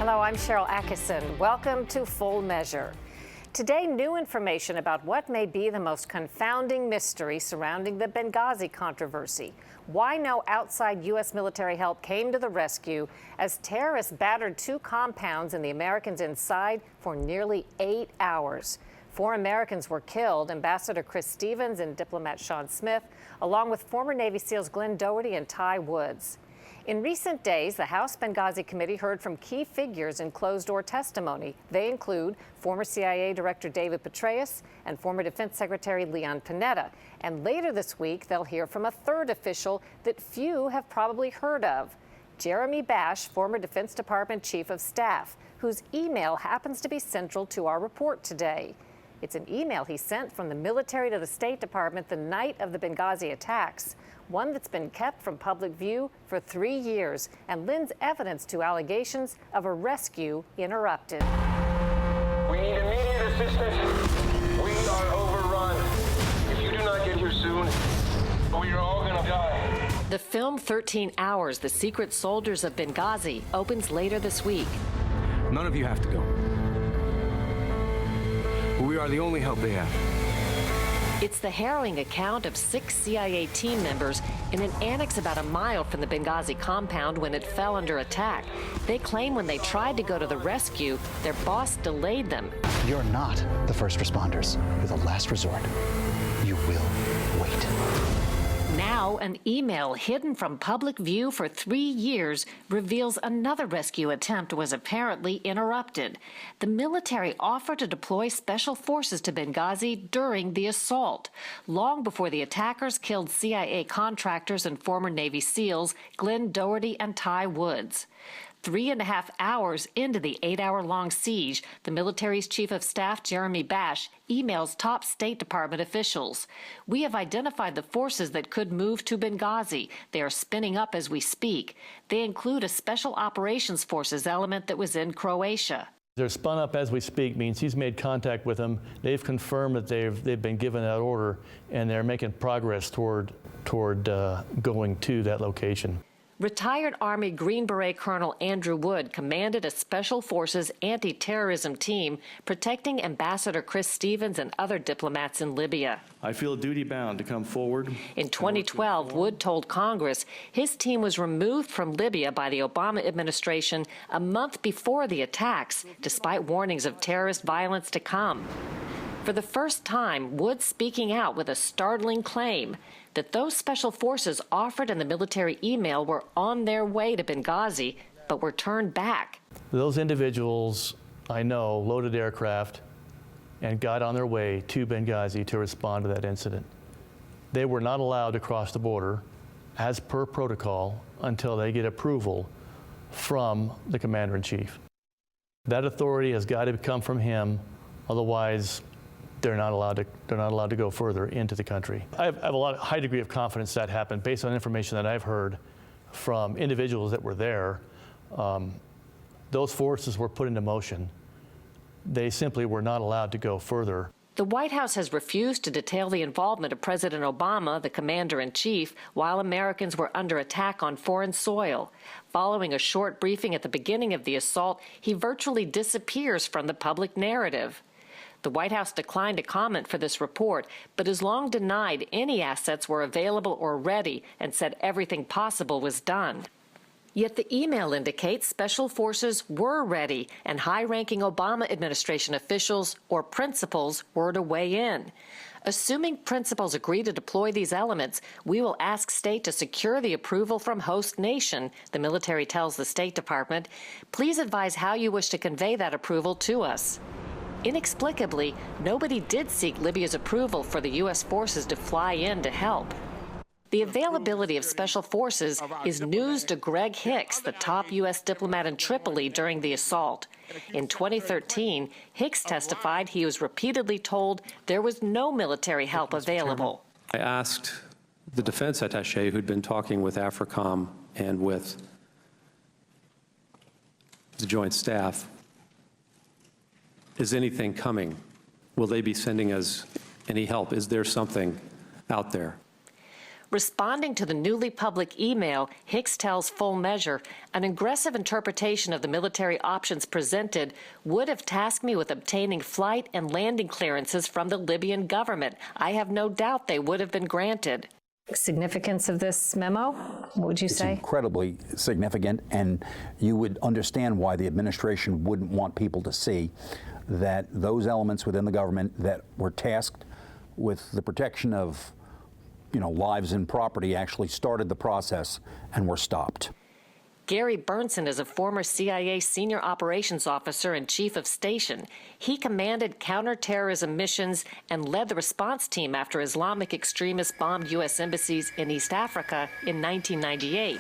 Hello, I'm Sharyl Attkisson. Welcome to Full Measure. Today, new information about what may be the most confounding mystery surrounding the Benghazi controversy. Why no outside U.S. military help came to the rescue as terrorists battered two compounds and the Americans inside for nearly 8 hours. 4 Americans were killed, Ambassador Chris Stevens and diplomat Sean Smith, along with former Navy SEALs Glenn Doherty and Ty Woods. In recent days, the House Benghazi Committee heard from key figures in closed-door testimony. They include former CIA Director David Petraeus and former Defense Secretary Leon Panetta. And later this week, they'll hear from a third official that few have probably heard of, Jeremy Bash, former Defense Department Chief of Staff, whose email happens to be central to our report today. It's an email he sent from the military to the State Department the night of the Benghazi attacks, one that's been kept from public view for 3 years and lends evidence to allegations of a rescue interrupted. We need immediate assistance. We are overrun. If you do not get here soon, we are all going to die. The film 13 Hours, The Secret Soldiers of Benghazi opens later this week. None of you have to go. We are the only help they have. It's the harrowing account of 6 CIA team members in an annex about a mile from the Benghazi compound when it fell under attack. They claim when they tried to go to the rescue, their boss delayed them. You're not the first responders. You're the last resort. You will wait. Now, an email hidden from public view for 3 years reveals another rescue attempt was apparently interrupted. The military offered to deploy special forces to Benghazi during the assault, long before the attackers killed CIA contractors and former Navy SEALs Glenn Doherty and Ty Woods. 3.5 hours into the 8-hour-long siege, the military's Chief of Staff, Jeremy Bash, emails top State Department officials. We have identified the forces that could move to Benghazi. They are spinning up as we speak. They include a Special Operations Forces element that was in Croatia. They're spun up as we speak means he's made contact with them. They've confirmed that they've been given that order, and they're making progress toward going to that location. Retired Army Green Beret Colonel Andrew Wood commanded a Special Forces anti-terrorism team protecting Ambassador Chris Stevens and other diplomats in Libya. I feel duty-bound to come forward. In 2012, Wood told Congress his team was removed from Libya by the Obama administration a month before the attacks, despite warnings of terrorist violence to come. For the first time, Wood speaking out with a startling claim that those special forces offered in the military email were on their way to Benghazi, but were turned back. Those individuals, I know, loaded aircraft and got on their way to Benghazi to respond to that incident. They were not allowed to cross the border, as per protocol, until they get approval from the Commander-in-Chief. That authority has got to come from him, otherwise they're not allowed to go further into the country. I have a high degree of confidence that happened based on information that I've heard from individuals that were there. Those forces were put into motion. They simply were not allowed to go further. The White House has refused to detail the involvement of President Obama, the commander-in-chief, while Americans were under attack on foreign soil. Following a short briefing at the beginning of the assault, he virtually disappears from the public narrative. The White House declined to comment for this report, but has long denied any assets were available or ready and said everything possible was done. Yet the email indicates special forces were ready and high-ranking Obama administration officials or principals were to weigh in. Assuming principals agree to deploy these elements, we will ask state to secure the approval from host nation, the military tells the State Department. Please advise how you wish to convey that approval to us. Inexplicably, nobody did seek Libya's approval for the U.S. forces to fly in to help. The availability of special forces is news to Greg Hicks, the top U.S. diplomat in Tripoli during the assault. In 2013, Hicks testified he was repeatedly told there was no military help available. I asked the defense attaché who'd been talking with AFRICOM and with the Joint Staff, is anything coming? Will they be sending us any help? Is there something out there? Responding to the newly public email, Hicks tells Full Measure, an aggressive interpretation of the military options presented would have tasked me with obtaining flight and landing clearances from the Libyan government. I have no doubt they would have been granted. Significance of this memo, what would you say? It's incredibly significant, and you would understand why the administration wouldn't want people to see that those elements within the government that were tasked with the protection of lives and property actually started the process and were stopped. Gary Burnson is a former CIA senior operations officer and chief of station. He commanded counterterrorism missions and led the response team after Islamic extremists bombed U.S. embassies in East Africa in 1998.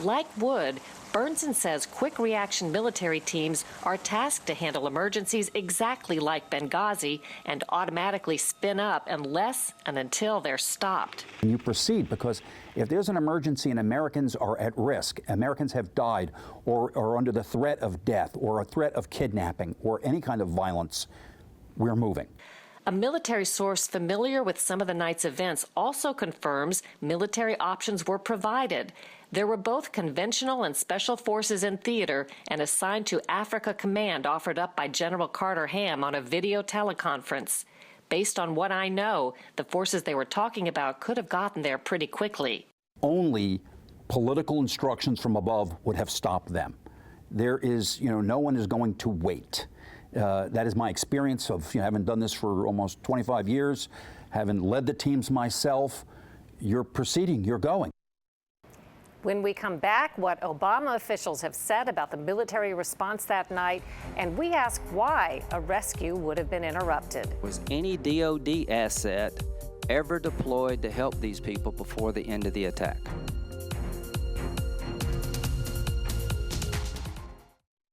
Like Wood, Burnson says quick reaction military teams are tasked to handle emergencies exactly like Benghazi and automatically spin up unless and until they're stopped. You proceed because if there's an emergency and Americans are at risk, Americans have died or are under the threat of death or a threat of kidnapping or any kind of violence, we're moving. A military source familiar with some of the night's events also confirms military options were provided. There were both conventional and special forces in theater and assigned to Africa Command offered up by General Carter Ham on a video teleconference. Based on what I know, the forces they were talking about could have gotten there pretty quickly. Only political instructions from above would have stopped them. There is, no one is going to wait. That is my experience of having done this for almost 25 years, having led the teams myself. You're proceeding, you're going. When we come back, what Obama officials have said about the military response that night, and we ask why a rescue would have been interrupted. Was any DOD asset ever deployed to help these people before the end of the attack?